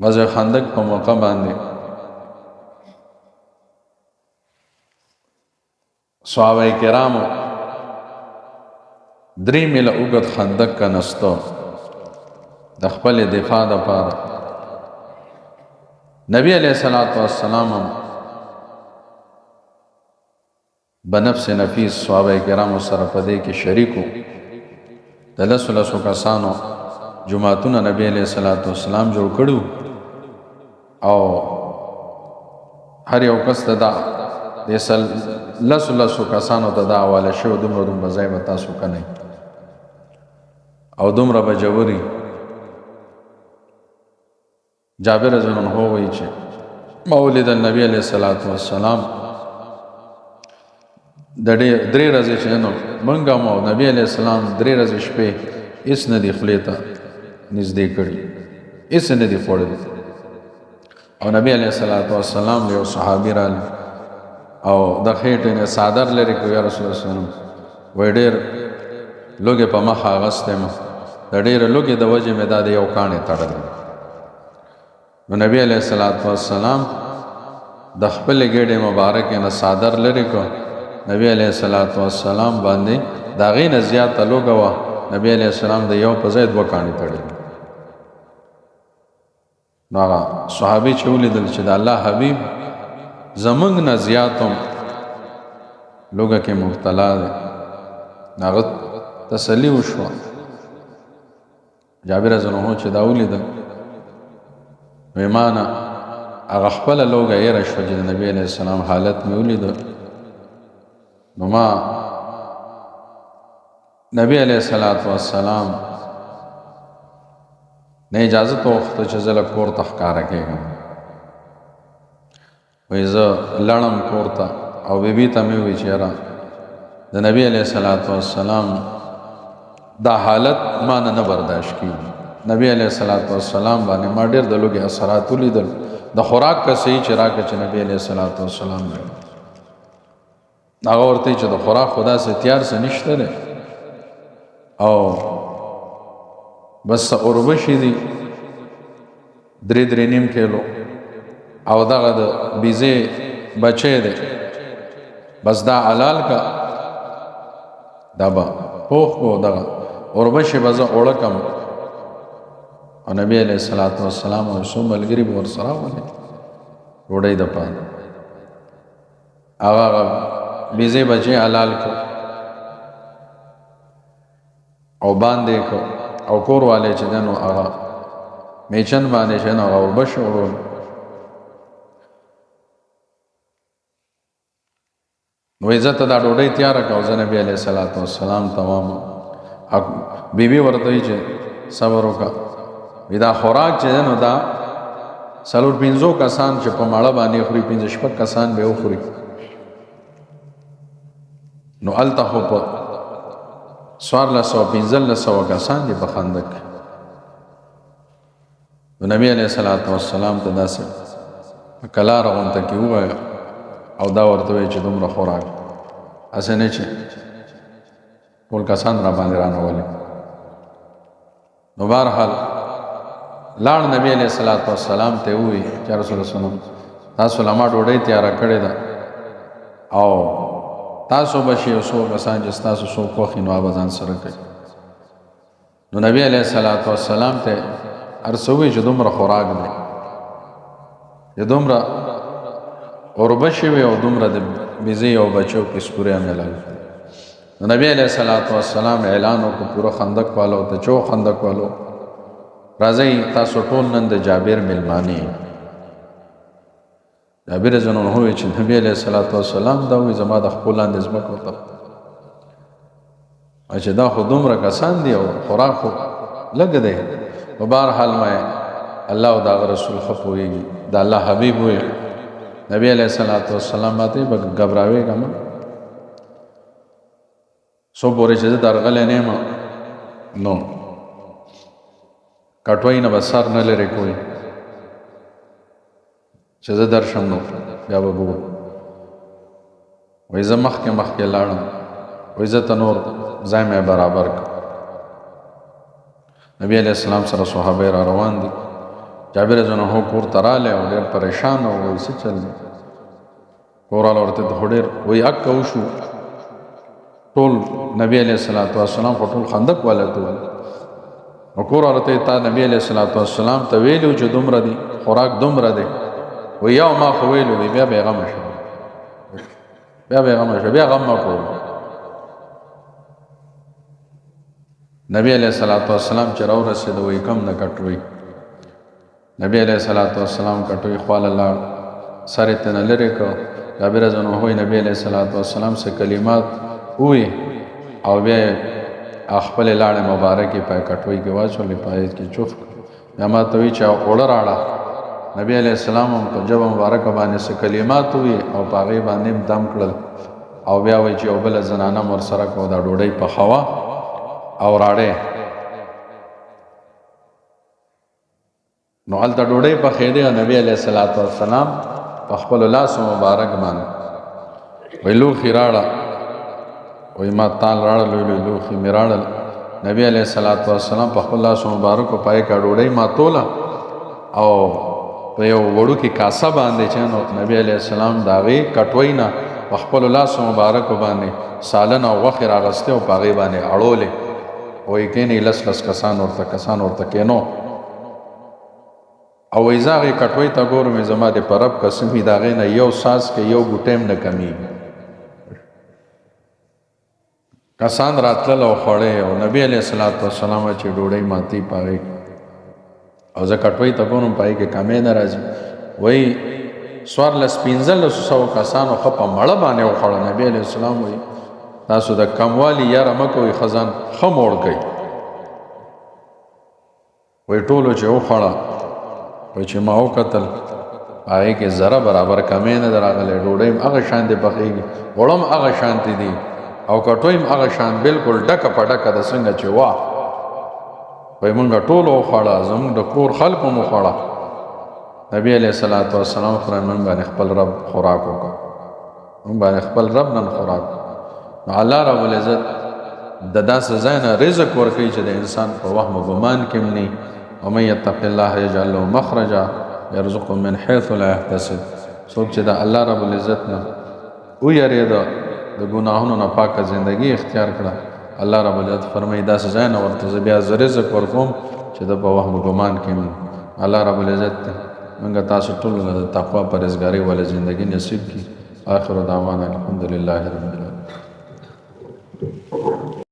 غزوه خندق په موقع باندې صحابه کرامو 3 میله اوږد خندق کنستو د خپل دفاع دپاره. نبی علیہ الصلوۃ والسلام بنفس نفیس صحابه کرامو سره په دې کې شریکو. د لسو کسانو جماعتونه نبی علیہ الصلوۃ والسلام جوړ کړو او هر یو کس ته دا د لسو کسانو ته دا حواله شوی دومره ځای به تاسو کنئ او دومره به جوړي. جابر رضی الله عنه وایي چې مولد النبی علیہ الصلوۃ والسلام د 3 ورځې چې نو مونږ مو نبی علیہ السلام 3 ورځې شپې هیڅ نه دی خولې ته نږدې کړي، هیڅ نه دی خوړلی. او نبی علیہ الصلوۃ والسلام یو صحابي راغی او د خېټې نه څادر لري کو یا رسول الله صلی الله علیه وسلم وای ډېر لوګې په مخ اغسته مو د ډېر لوګې د وجې مې دا د یو کاڼې تړلی. نو نبی علیہ الصلوۃ والسلام د خپل ګېډې مبارک نه څادر لري کو نبی علیہ الصلوۃ والسلام باندې دا غي نه زیاته لوګه وا. نبی علیہ السلام د یو په ځای 2 کاڼې تړلی. نو هغه صحابي چې ولیدل چې د الله حبیب زمنګ نه زیاتم لوګه کې مبتلا دی، هغه تسلی وشوه. جابر رضی الله عنه چې دا ولیدل ویمانه هغه خپل لوګه یې راشو چې د نبی علیہ السلام حالت مې ولیدل. نو ما نبی علیہ الصلوۃ والسلام نه اجازه توخته چې زله کور ته ښکاره کېږم. وایي زه لړم کور ته او بیبي ته مې ووایي چې یاره د نبی علیہ الصلوۃ والسلام دا حالت ما نه برداشت کېږي. نبی علیہ الصلوۃ والسلام باندې ما ډېر د لوګي اثرات ولیدل. د خوراک که صحیح چې راکړه چې نبی علیہ الصلوۃ والسلام هغه ورته چې د خوراک خدا سے تیار څه نشته دی او بس اوربشي دي 3.5 کیلو او دغه د بیزه بچی دی بس دا حلال کا دا با پوخ کو دغه اوربشي به زه اوړه کم. او نبی علیہ الصلوۃ والسلام او څو ملګري به ورسره ولې ډوډۍ د پاره هغه بیزه بچی حلال کو او باندې کو او کور والے چې دنو هغه میچن باندې چې نو هغه بشو ورو. نو عزت دا ډوډۍ تیار کړو ځنه نبی علیہ الصلوۃ والسلام تمام بیبي ورته چې صبر وکړه. دا خوراک چې نو دا 4-5 کسان چې په ماړه باندې خوري 5-6 کسان به وخوري. نو الته په 415 کسان دي په خندق. نو نبی علیہ الصلوۃ والسلام ته داسې کلا راغونته کې ووایه او دا ورته وایي چې دومره خوراک هسې نه چې ټول کسان را باندې رانولي. نو بهرحال لاړ نبی علیہ الصلوۃ والسلام ته ووایي چې رسول الله صلی الله علیه وسلم تاسو له ما ډوډۍ تیاره کړې ده او تاسو بشي او څو کسان چې تاسو څو خوښي نو ځان سره کوي. نو نبی علیہ الصلوۃ والسلام ته ارسوي چې دومره خوراک دی چې دومره اوربشي وي او دومره د بیزې او بچو کې سپورې ملل. نو نبی علیہ الصلوۃ والسلام اعلان وکړ پوره خندق والو ته چې خندق والو راځئ تاسو ټول نن د جابر ملمانې. جابر رضی الله عنه چې نبی علیہ الصلوۃ والسلام دا وی زما د خپل انداز مکو ته چې دا خو دومره کسان دي او خوراک خو لګ دی. په بهر حال مې الله او دا رسول خپويږي دا الله حبیب وي نبی علیہ الصلوۃ والسلام باندې غبراوي کما سو پورې چې درغلې نه ما نو کټوي نه بسر نه لري کوئی چې زه درشم نو بیا به وو وای زه مخکې لاړم وای زه تنور ځای مې برابر کړ. نبی علیہ السلام سره صحابه را روان دي جابر رضی الله عنه کور ته راغلی او ډېر پریشان او وایي څه چل دی کور والا ورته خو ډېر وایي اکه وشو ټول نبی علیه الصلاۃ والسلام خو ټول خندق والا ته وایي نو کور والا ته تا نبی علیه الصلاۃ والسلام ته ویلي چې دومره دي خوراک دومره دی وایي یا ما خو ویلي وي بیا بېغمه شه بیا بېغمه شه بیا غم مه کوو نبی علیه الصلاۃ والسلام چې راورسېده وایي کم نه کټوي نبی علیه الصلاۃ والسلام کټوي خواله لاړ سر یې ترنه لرې کړ جابر رضی الله عنه وایي نبی علیه الصلاۃ والسلام څه کلمات ووایي او بیا یې خپلې لاړې مبارکې په کټوۍ کې واچولې په کې چوف بیا ما ته وایي چې اوړه راړه نبی علیه السلام هم په ژبه مبارکه باندې څه کلمات ووایي او په هغې باندې دم کړل او بیا وایي چې یو بله زنانه هم ورسره کړه دا ډوډۍ پخوه او راړې نو هلته ډوډۍ پخېدې او نبی علیه الصلاۃ والسلام په خپلو لاسو مبارک باندې وایي لوښي راړه وایي ما تال راړه لوی لوی لوښي مې راړل نبی علیه الصلاۃ والسلام په خپل لاسو مبارکو پای کا ډوډۍ ماتوله او په یو وړوکې کاسه باندې چې نو نبی علیه السلام د هغې کټوۍ نه په خپلو لاسو مبارکو باندې سالن او غوښې راغستې او په هغې باندې اړولې وایي کېنئ لس لس کسان ورته کېنو او وایي زه هغې کټوۍ ته ګورم زما د په رب قسم وي د هغې نه یو ساس کې یو ګوټی هم نه کمیږي کسان راتلل او خوړې او نبی علیه الصلاۃ والسلام چې ډوډۍ ماتي په هغې او زه کټوۍ ته ګورم په هغې کې کمی نه راځي وایي 1400 کسانو ښه په مړه باندې وخوړه نبی علیه السلام وایي تاسو د کموالي یاره مه کوئ ښه ښه موړ کوئ وایي ټولو چې وخوړه وایي چې ما وکتل هغې کې ذره برابر کمی نه ده راغلی ډوډۍ هم هغه شانتې پخېږي اوړه هم هغه شانتې دي او کټوۍ هم هغه شان بلکل ډکه په ډکه ده څنګه چې واه وایي مونږ ټولو وخوړه زموږ د کور خلکو هم وخوړه نبی علیه الصلاۃ والسلام فرمایي موږ باندې خپل رب خوراک وکړه موږ باندې خپل رب نن خوراک نو الله رب العزت د داسې ځای نه رزق ورکوي چې د انسان په وهم و ګمان کې هم نه ومن یتق الله یجعل له مخرجا یرزقه من حیث لا یحتسب څوک چې د الله رب العزت نه ویرېده د ګناهونو نه پاکه زندگی اختیار کړه الله رب العزت فرمایي داسې ځای نه ورته زه بیا زه رزق ورکوم چې د په وهم و ګمان کې هم الله رب العزت موږ تاسو ټولو له تقوا پرهیزګارۍ واله زندگی نصیب کړي آخر دعوانا الحمد لله رب العالمین